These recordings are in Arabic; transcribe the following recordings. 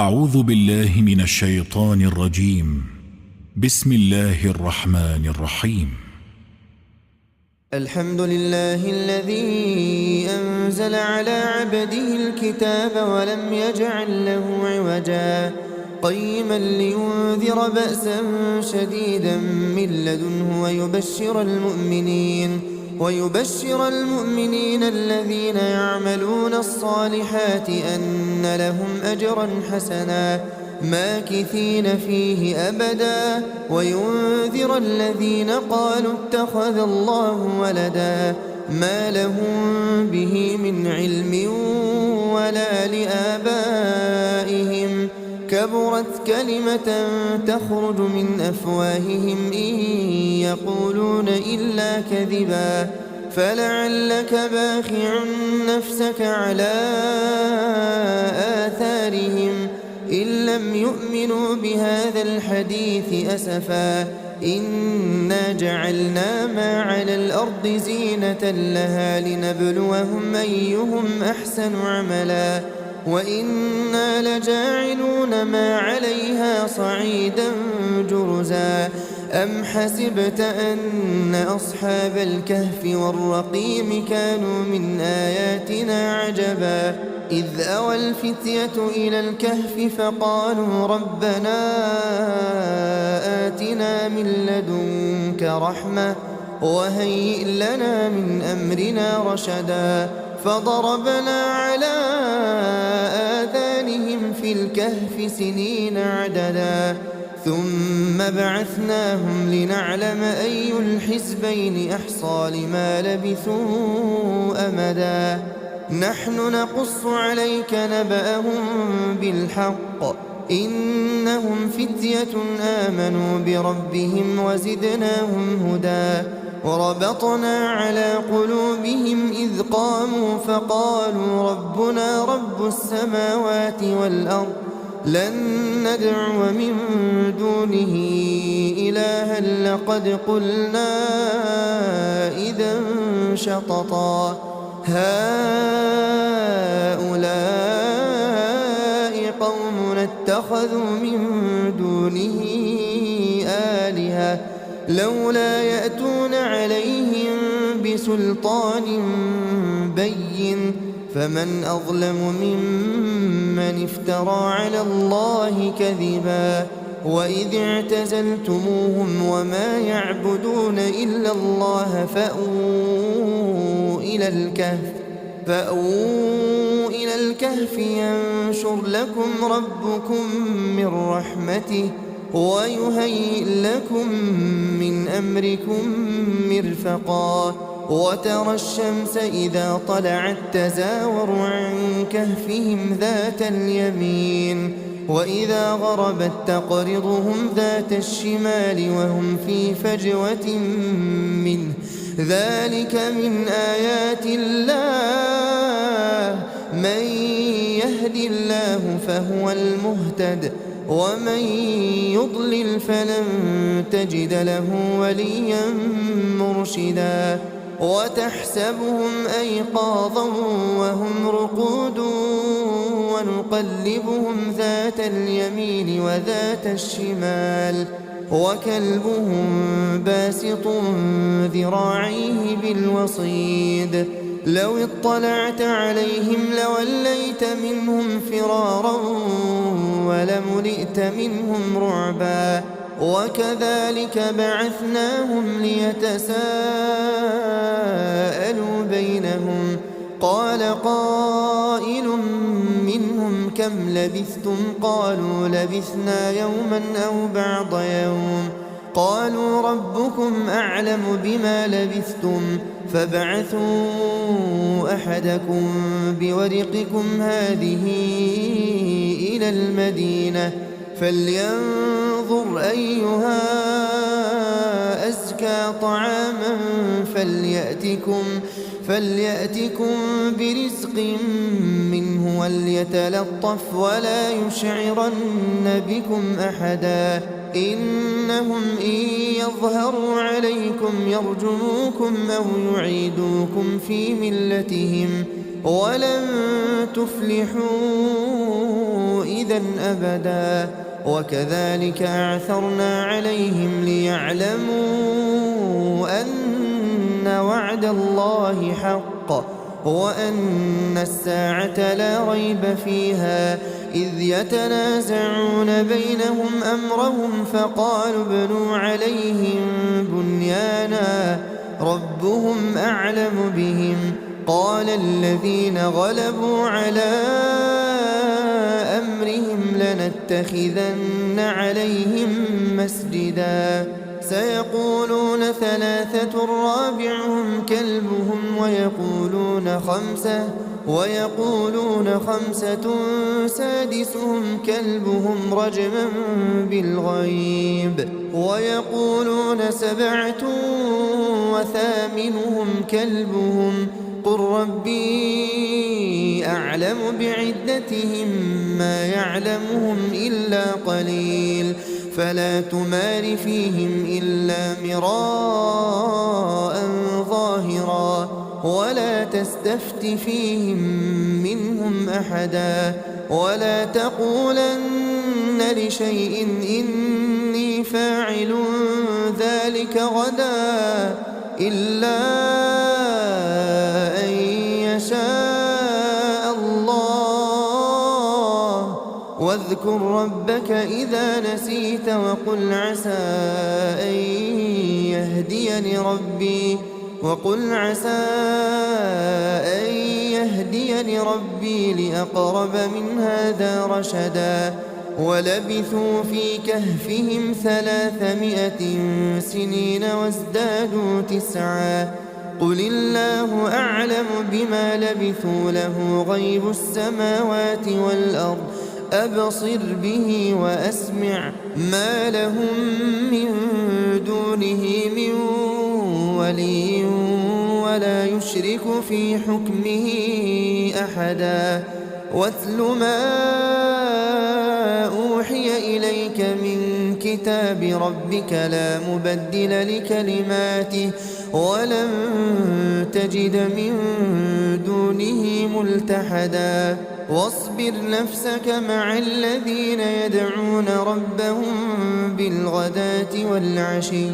أعوذ بالله من الشيطان الرجيم. بسم الله الرحمن الرحيم. الحمد لله الذي أنزل على عبده الكتاب ولم يجعل له عوجا قيما لينذر بأسا شديدا من لدنه ويبشر المؤمنين الذين يعملون الصالحات أن لهم أجرا حسنا ماكثين فيه أبدا وينذر الذين قالوا اتخذ الله ولدا ما لهم به من علم ولا لآبائهم كبرت كلمة تخرج من أفواههم إن يقولون إلا كذبا فلعلك باخع نفسك على آثارهم إن لم يؤمنوا بهذا الحديث أسفا إنا جعلنا ما على الأرض زينة لها لنبلوهم أيهم أحسن عملا وإنا لجاعلون ما عليها صعيدا جرزا أم حسبت أن أصحاب الكهف والرقيم كانوا من آياتنا عجبا إذ أوى الفتية إلى الكهف فقالوا ربنا آتنا من لدنك رحمة وهيئ لنا من أمرنا رشدا فضربنا على آذانهم في الكهف سنين عددا ثم بعثناهم لنعلم أي الحزبين أحصى لما لبثوا أمدا نحن نقص عليك نبأهم بالحق إنهم فتية آمنوا بربهم وزدناهم هدى وربطنا على قلوبهم إذ قاموا فقالوا ربنا رب السماوات والأرض لن ندعو من دونه إلها لقد قلنا إذا شططا هؤلاء قومنا اتخذوا من دونه آلهة لولا يأتون عليهم بسلطان بين فمن أظلم ممن افترى على الله كذبا وإذ اعتزلتموهم وما يعبدون إلا الله فأووا إلى الكهف ينشر لكم ربكم من رحمته ويهيئ لكم من أمركم مرفقا وترى الشمس إذا طلعت تزاور عن كهفهم ذات اليمين وإذا غربت تقرضهم ذات الشمال وهم في فجوة منه ذلك من آيات الله من يهد الله فهو المهتد ومن يضلل فلن تجد له وليا مرشدا وتحسبهم أيقاظا وهم رقود ونقلبهم ذات اليمين وذات الشمال وكلبهم باسط ذراعيه بالوصيد لو اطلعت عليهم لوليت منهم فرارا ولملئت منهم رعبا وكذلك بعثناهم ليتساءلوا بينهم قال قائل منهم كم لبثتم قالوا لبثنا يوما أو بعض يوم قالوا ربكم أعلم بما لبثتم فابعثوا أحدكم بورقكم هذه إلى المدينة فلينظر أيها أزكى طعاما فليأتكم برزق منه وليتلطف ولا يشعرن بكم أحدا إنهم إن يظهروا عليكم يرجموكم أو يعيدوكم في ملتهم ولن تفلحوا إذا أبدا. وكذلك أعثرنا عليهم ليعلموا أن وعد الله حق وأن الساعة لا ريب فيها، إذ يتنازعون بينهم أمرهم فقالوا ابنوا عليهم بنيانا ربهم أعلم بهم. قال الذين غلبوا على أمرهم لنتخذن عليهم مسجدا. سيقولون ثلاثة رابعهم كلبهم ويقولون خمسة سادسهم كلبهم رجما بالغيب، ويقولون سبعة وثامنهم كلبهم قل ربي أعلم بعدتهم ما يعلمهم إلا قليل. فلا تمار فيهم إلا مراء ظاهرا ولا تستفت فيهم منهم أحدا. ولا تقولن لشيء إني فاعل ذلك غدا إلا أن يشاء الله. واذكر ربك إذا نسيت وقل عسى أن يهديني ربي لأقرب من هذا رشدا. ولبثوا في كهفهم 300 سنين وازدادوا 9. قل الله أعلم بما لبثوا له غيب السماوات والأرض أبصر به وأسمع ما لهم من دونه من ولي ولا يشرك في حكمه أحدا. واتل ما أوحي إليك من كتاب ربك لا مبدل لكلماته ولن تجد من دونه ملتحدا. واصبر نفسك مع الذين يدعون ربهم بالغداة والعشي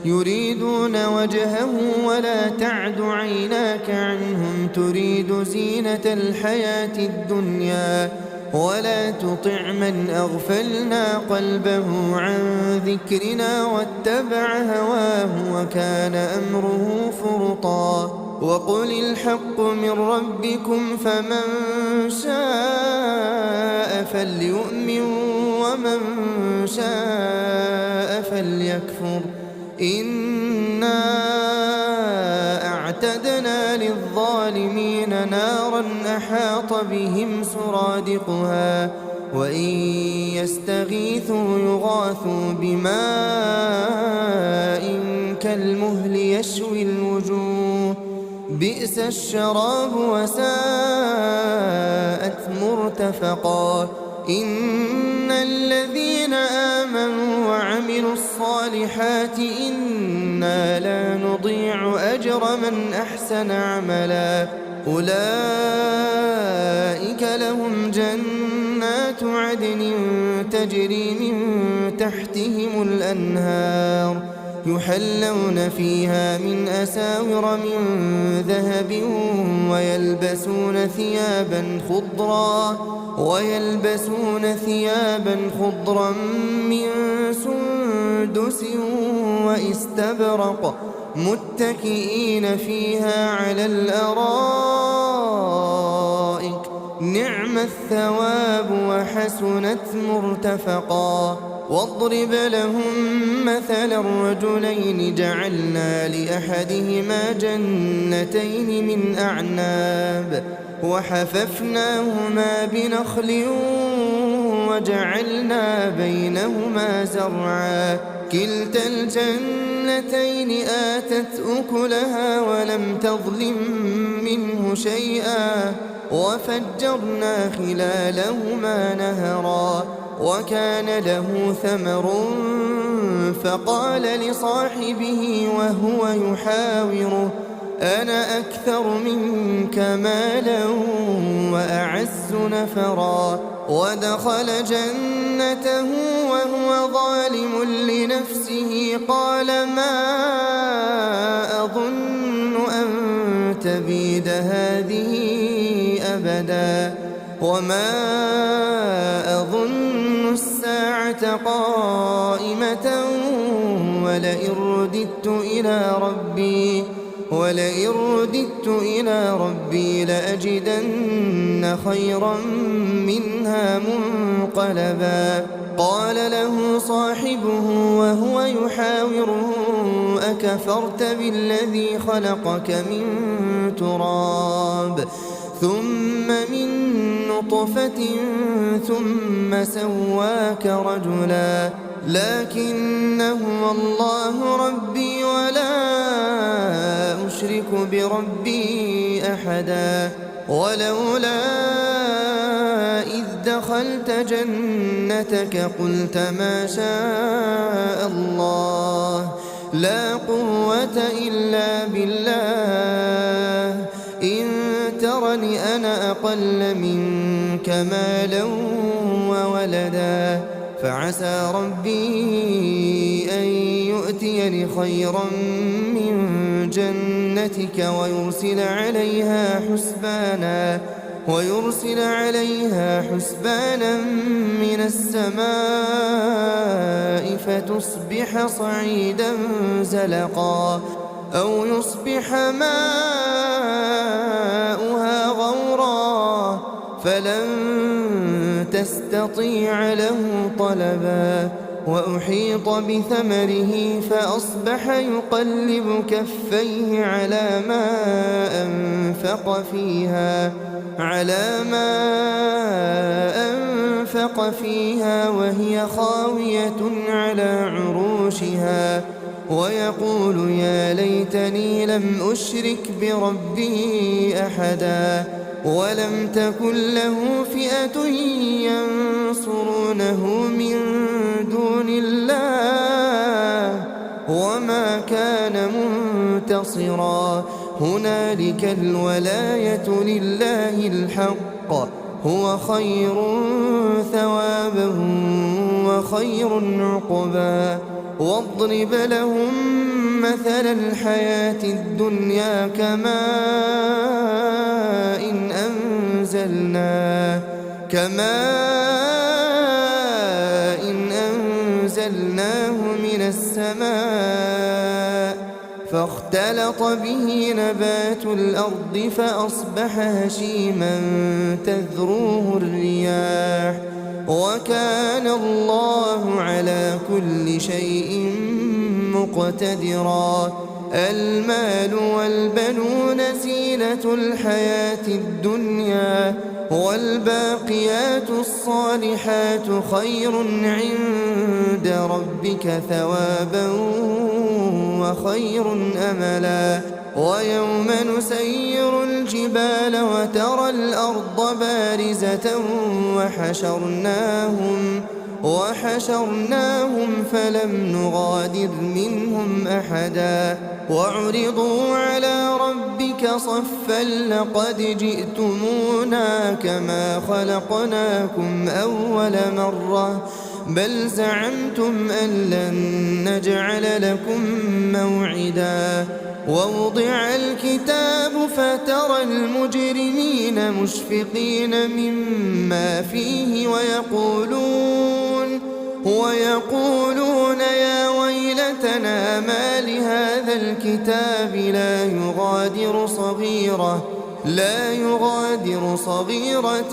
يريدون وجهه ولا تعد عيناك عنهم تريد زينة الحياة الدنيا. ولا تطع من أغفلنا قلبه عن ذكرنا واتبع هواه وكان أمره فرطا. وقل الحق من ربكم فمن شاء فليؤمن ومن شاء فليكفر. إنا أعتدنا للظالمين نارا أحاط بهم سرادقها وإن يستغيثوا يغاثوا بماء كالمهل يشوي الوجوه بئس الشراب وساءت مرتفقا. إن الذين آمنوا وعملوا الصالحات إنا لا نضيع أجر من أحسن عملا. أولئك لهم جنات عدن تجري من تحتهم الأنهار يحلون فيها من أساور من ذهب ويلبسون ثيابا خضرا من سندس واستبرق متكئين فيها على الأرائك نعم الثواب وحسنت مرتفقا. واضرب لهم مثل الرجلين جعلنا لأحدهما جنتين من أعناب وحففناهما بنخل وجعلنا بينهما زرعا كلتا الجنتين آتت أكلها ولم تظلم منه شيئا وفجرنا خلالهما نهرا وكان له ثمر فقال لصاحبه وهو يحاوره أنا أكثر منك مالا وأعز نفرا ودخل جنته وهو ظالم لنفسه قال ما أظن أن تبيد هذه أبدا وما أظن الساعة قائمة ولئن رددت إلى ربي لأجدن خيرا منها منقلبا قال له صاحبه وهو يحاوره أكفرت بالذي خلقك من تراب ثم من نطفة ثم سواك رجلا لكن هو الله ربي ولا أشرك بربي أحدا ولولا إذ دخلت جنتك قلت ما شاء الله لا قوة إلا بالله إن ترني أنا أقل منك مالا وولدا فعسى ربي أن يؤتيني خيرا من جنتك ويرسل عليها حسبانا من السماء فتصبح صعيدا زلقا أو يصبح ماؤها غورا فلن تستطيع له طلبا وأحيط بثمره فأصبح يقلب كفيه على ما أنفق فيها وهي خاوية على عروشها ويقول يا ليتني لم أشرك بربي أحدا ولم تكن له فئة ينصرونه من دون الله وما كان منتصرا هنالك الولاية لله الحق هو خير ثوابا وخير عقبا واضرب لهم مثل الحياة الدنيا كماء إن أنزلناه من السماء فاختلط به نبات الأرض فأصبح هشيما تذروه الرياح وكان الله على كل شيء مقتدرا المال والبنون زينة الحياة الدنيا والباقيات الصالحات خير عند ربك ثوابا وخير أملا ويوم نسير الجبال وترى الأرض بارزة وحشرناهم فلم نغادر منهم أحدا وعرضوا على ربك صفا لقد جئتمونا كما خلقناكم أول مرة بل زعمتم أن لن نجعل لكم موعدا ووضع الكتاب فترى المجرمين مشفقين مما فيه ويقولون يا ويلتنا ما لهذا الكتاب لا يغادر صغيرة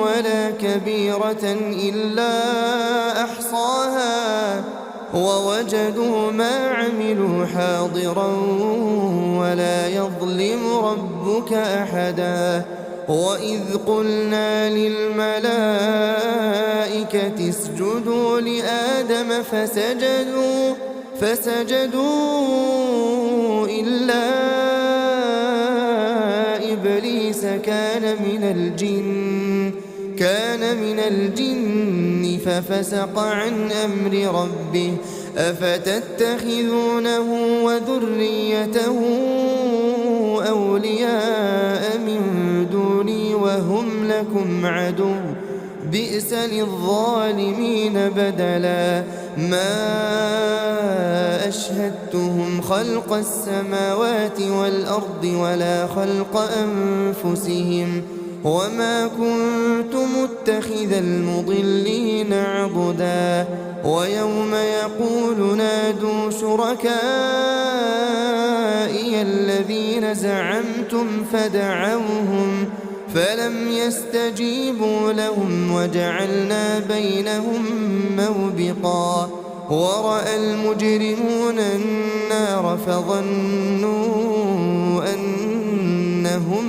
ولا كبيرة إلا أحصاها ووجدوا ما عملوا حاضرا ولا يظلم ربك أحدا وإذ قلنا للملائكة اسجدوا لآدم فسجدوا إلا إبليس كان من الجن ففسق عن أمر ربه أفتتخذونه وذريته أولياء من دوني وهم لكم عدو بئس للظالمين بدلا ما أشهدتهم خلق السماوات والأرض ولا خلق أنفسهم وما كنت متخذ المضلين عضدا ويوم يقول نادوا شركائي الذين زعمتم فدعوهم فلم يستجيبوا لهم وجعلنا بينهم موبقا ورأى المجرمون النار فظنوا أنهم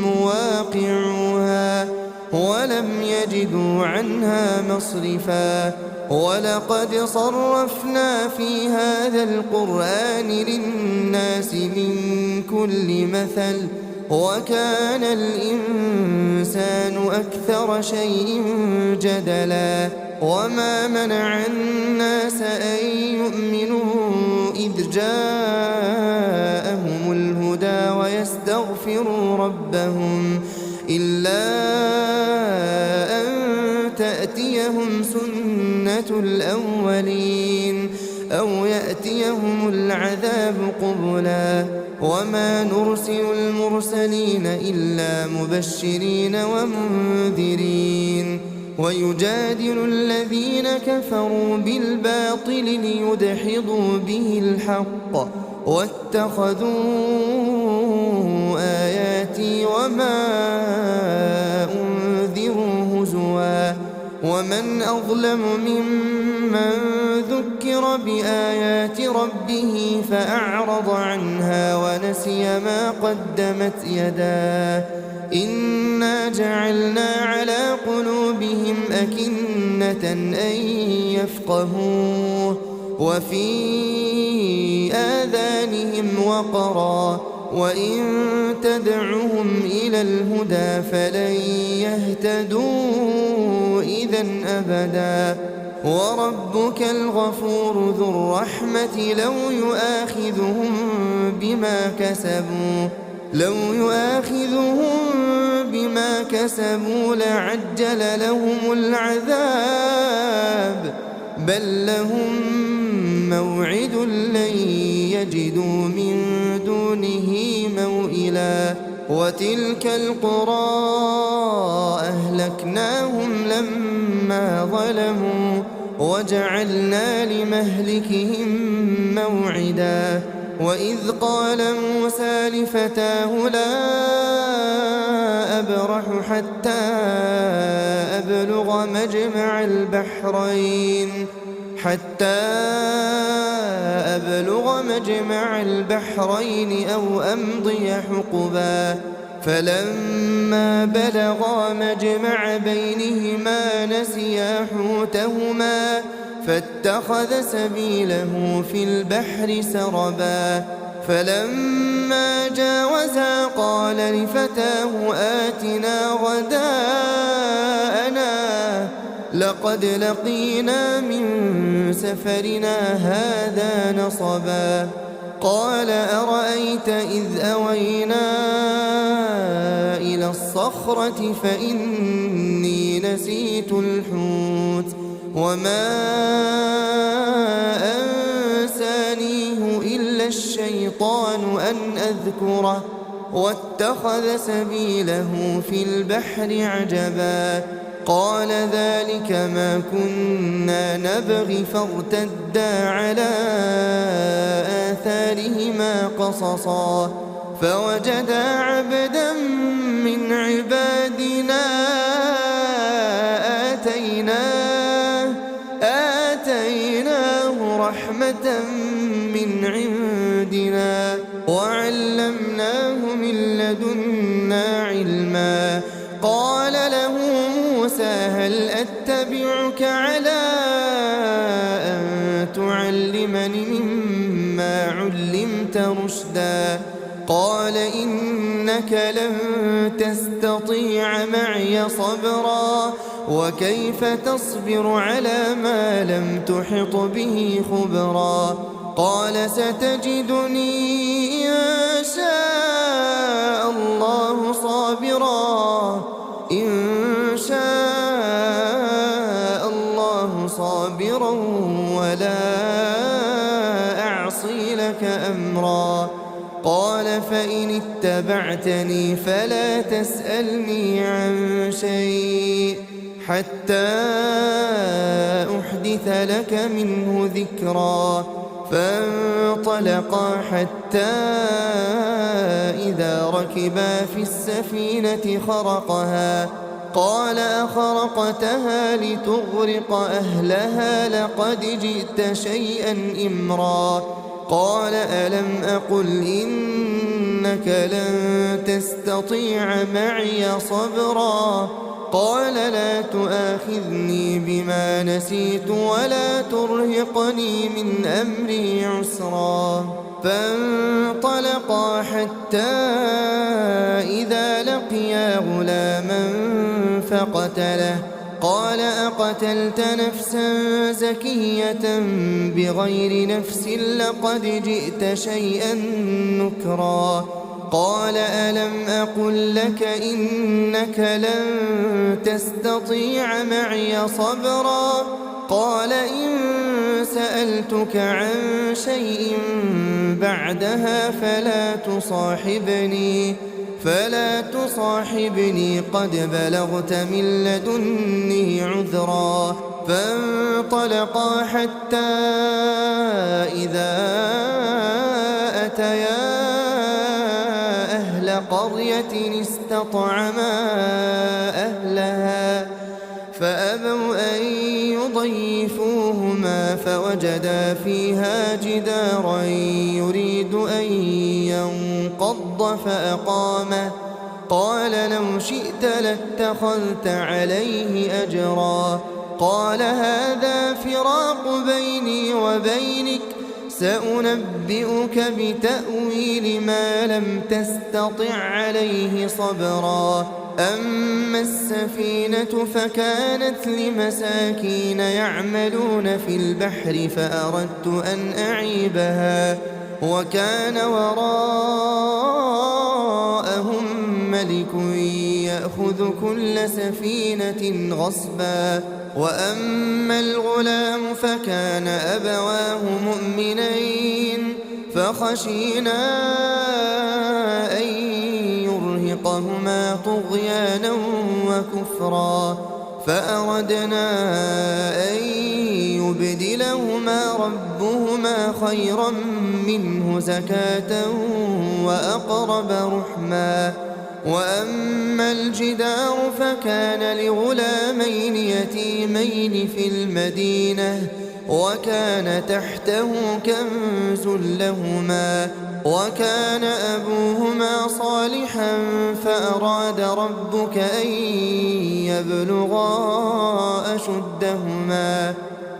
مواقعوها ولم يجدوا عنها مصرفا ولقد صرفنا في هذا القرآن للناس من كل مثل وكان الإنسان أكثر شيء جدلا وما منع الناس أن يؤمنوا إذ جاءهم الهدى ويستغفروا ربهم إلا أن تأتيهم سنة الأولين أو يأتيهم العذاب قبلا وما نرسل المرسلين إلا مبشرين ومنذرين ويجادل الذين كفروا بالباطل ليدحضوا به الحق واتخذوا آياتي وما أنذروا هزوا ومن أظلم ممن ذكر بآيات ربه فأعرض عنها ونسي ما قدمت يداه إنا جعلنا على قلوبهم أكنة أن يفقهوه وفي آذانهم وقرا وإن تدعهم إلى الهدى فلن يهتدوا إذا أبدا وربك الغفور ذو الرحمة لو يؤاخذهم بما كسبوا لعجل لهم العذاب بل لهم موعد لن يجدوا من دونه موئلا وتلك القرى أهلكناهم لما ظلموا وجعلنا لمهلكهم موعدا وإذ قال موسى لفتاه لا أبرح حتى أبلغ مجمع البحرين أو أمضي حقبا فلما بلغا مجمع بينهما نسيا حوتهما فاتخذ سبيله في البحر سربا فلما جاوزا قال لفتاه آتنا غداءنا لقد لقينا من سفرنا هذا نصبا قال أرأيت إذ أوينا إلى الصخرة فإني نسيت الحوت وما أنسانيه إلا الشيطان أن أذكره واتخذ سبيله في البحر عجبا قال ذلك ما كنا نبغي فارتدا على آثارهما قصصا فوجدا عبدا من عبادنا آتيناه رحمة من عندنا وعلمناه من لدنا علما قال له موسى هل أتبعك على أن تعلمني مما علمت رشدا قال إنك لن تستطيع معي صبرا وكيف تصبر على ما لم تحط به خبرا قال ستجدني إن شاء الله صابرا ولا أعصي لك أمرا قال فإن اتبعتني فلا تسألني عن شيء حتى أحدث لك منه ذكرا فانطلقا حتى إذا ركبا في السفينة خرقها قال أخرقتها لتغرق أهلها لقد جئت شيئا إمرا قال ألم أقل إنك لن تستطيع معي صبرا قال لا تؤاخذني بما نسيت ولا ترهقني من أمري عسرا فانطلقا حتى إذا لقيا غلاما فقتله قال أقتلت نفسا زكية بغير نفس لقد جئت شيئا نكرا قال ألم أقل لك إنك لن تستطيع معي صبرا قال إن سألتك عن شيء بعدها فلا تصاحبني قد بلغت من لدني عذرا فانطلقا حتى إذا أتيا أهل قرية استطعما أهلها فأبوا أن يضيفوهما فوجدا فيها جدارا يريد أن ينقض فأقامه قال لو شئت لاتخذت عليه أجرا قال هذا فراق بيني وبينك سأنبئك بتأويل ما لم تستطع عليه صبرا أما السفينة فكانت لمساكين يعملون في البحر فأردت أن أعيبها وكان وراءهم ملك يأخذ كل سفينة غصبا وأما الغلام فكان أبواه مؤمنين فخشينا أن يرهقهما طغيانا وكفرا فأردنا أن يبدلهما ربهما خيرا منه زكاة وأقرب رحما وأما الجدار فكان لغلامين يتيمين في المدينة وكان تحته كنز لهما وكان أبوهما صالحا فأراد ربك أن يبلغا أشدهما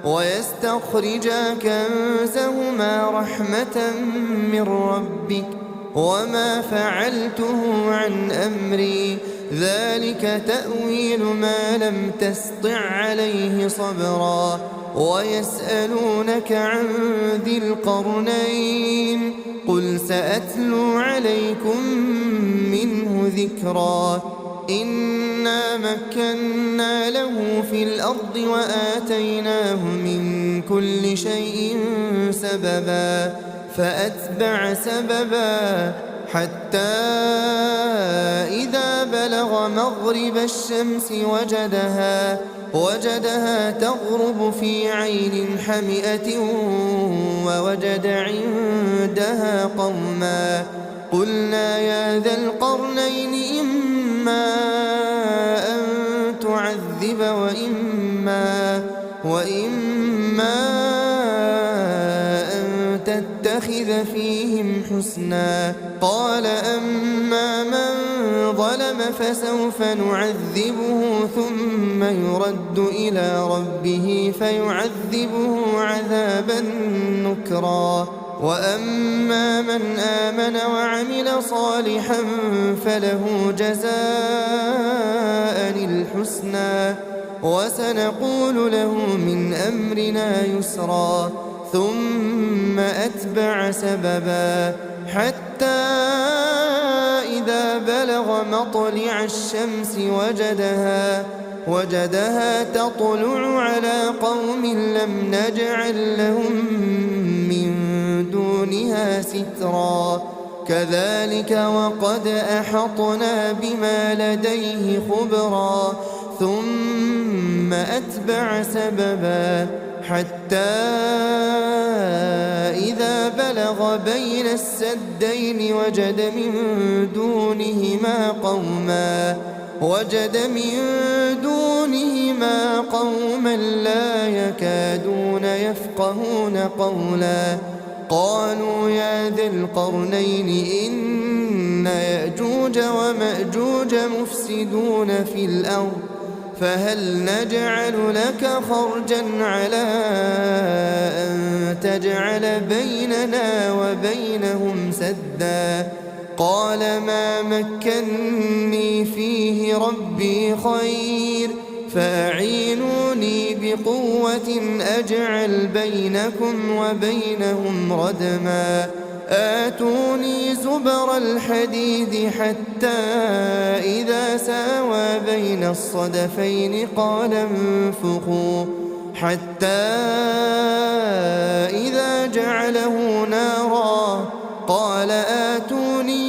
ويستخرجا كنزهما رحمة من ربك وما فعلته عن أمري ذلك تأويل ما لم تسطع عليه صبرا ويسألونك عن ذي القرنين قل سأتلو عليكم منه ذكرا إنا مكنا له في الأرض وآتيناه من كل شيء سببا فأتبع سببا حتى إذا بلغ مغرب الشمس وجدها تغرب في عين حمئة ووجد عندها قوما قلنا يا ذا القرنين إما أن تعذب وإما أن تتخذ فيهم حسنا قال أما من ظلم فسوف نعذبه ثم يرد إلى ربه فيعذبه عذابا نكرا وأما من آمن وعمل صالحا فله جزاء الحسنى وسنقول له من أمرنا يسرا ثم أتبع سببا حتى إذا بلغ مطلع الشمس وجدها تطلع على قوم لم نجعل لهم من دونها سترا كذلك وقد أحطنا بما لديه خبرا ثم أتبع سببا حتى إذا بلغ بين السدين وجد من دونهما قوما لا يكادون يفقهون قولا قالوا يا ذا القرنين إن يأجوج ومأجوج مفسدون في الأرض فهل نجعل لك خرجا على أن تجعل بيننا وبينهم سدا قال ما مكني فيه ربي خير فأعينوني بقوة أجعل بينكم وبينهم ردما آتوني زبر الحديد حتى إذا ساوى بين الصدفين قال انفخوا حتى إذا جعله نارا قال آتوني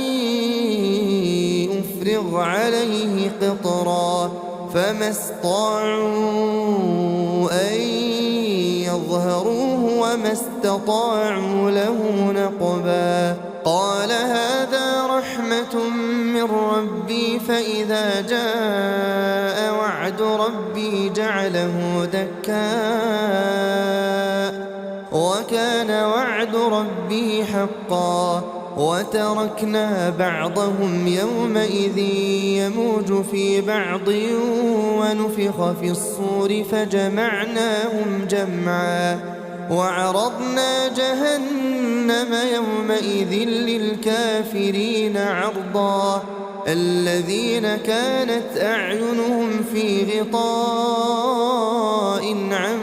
أفرغ عليه قطرا فما استطاعوا أن يظهروه وما استطاعوا له نقبا قال هذا رحمة من ربي فإذا جاء وعد ربي جعله دكاء وكان وعد ربي حقا وتركنا بعضهم يومئذ يموج في بعض ونفخ في الصور فجمعناهم جمعا وعرضنا جهنم يومئذ للكافرين عرضا الذين كانت أعينهم في غطاء عن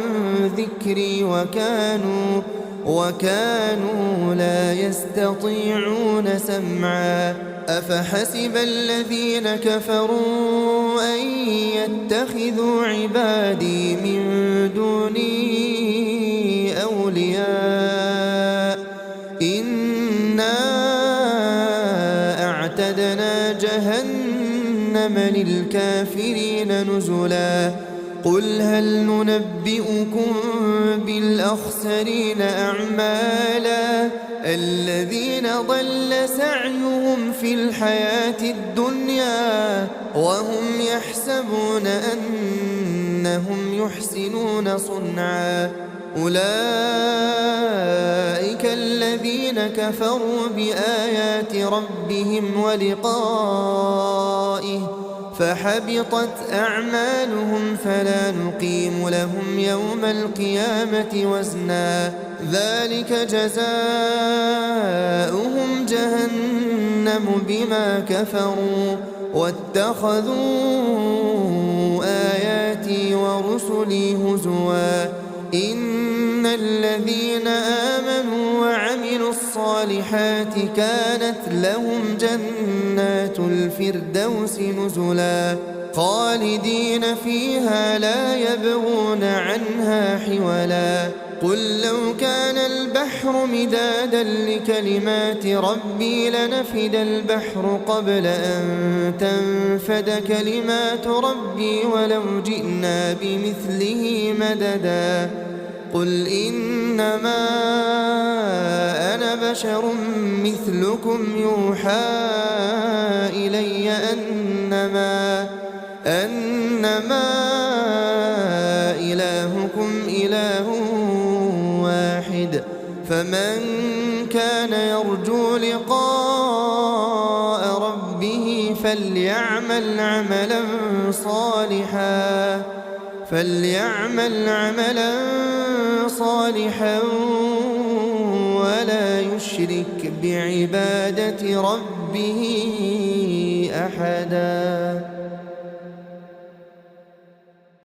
ذكري وكانوا لا يستطيعون سمعا أفحسب الذين كفروا أن يتخذوا عبادي من دوني أولياء إنا أعتدنا جهنم للكافرين نزلا قل هل ننبئكم بالأخسرين أعمالا الذين ضل سعيهم في الحياة الدنيا وهم يحسبون أنهم يحسنون صنعا أولئك الذين كفروا بآيات ربهم ولقائه فحبطت أعمالهم فلا نقيم لهم يوم القيامة وزنا ذلك جزاؤهم جهنم بما كفروا واتخذوا آياتي ورسلي هزوا إن الذين آمنوا وعملوا الصالحات كانت لهم جنات الفردوس نزلا خالدين فيها لا يبغون عنها حولا قل لو كان البحر مدادا لكلمات ربي لنفد البحر قبل أن تنفد كلمات ربي ولو جئنا بمثله مددا قل إنما أنا بشر مثلكم يوحى إلي أنما إلهكم إله واحد فمن كان يرجو لقاء ربه فليعمل عملا صالحا ولا يشرك بعبادة ربه أحدا.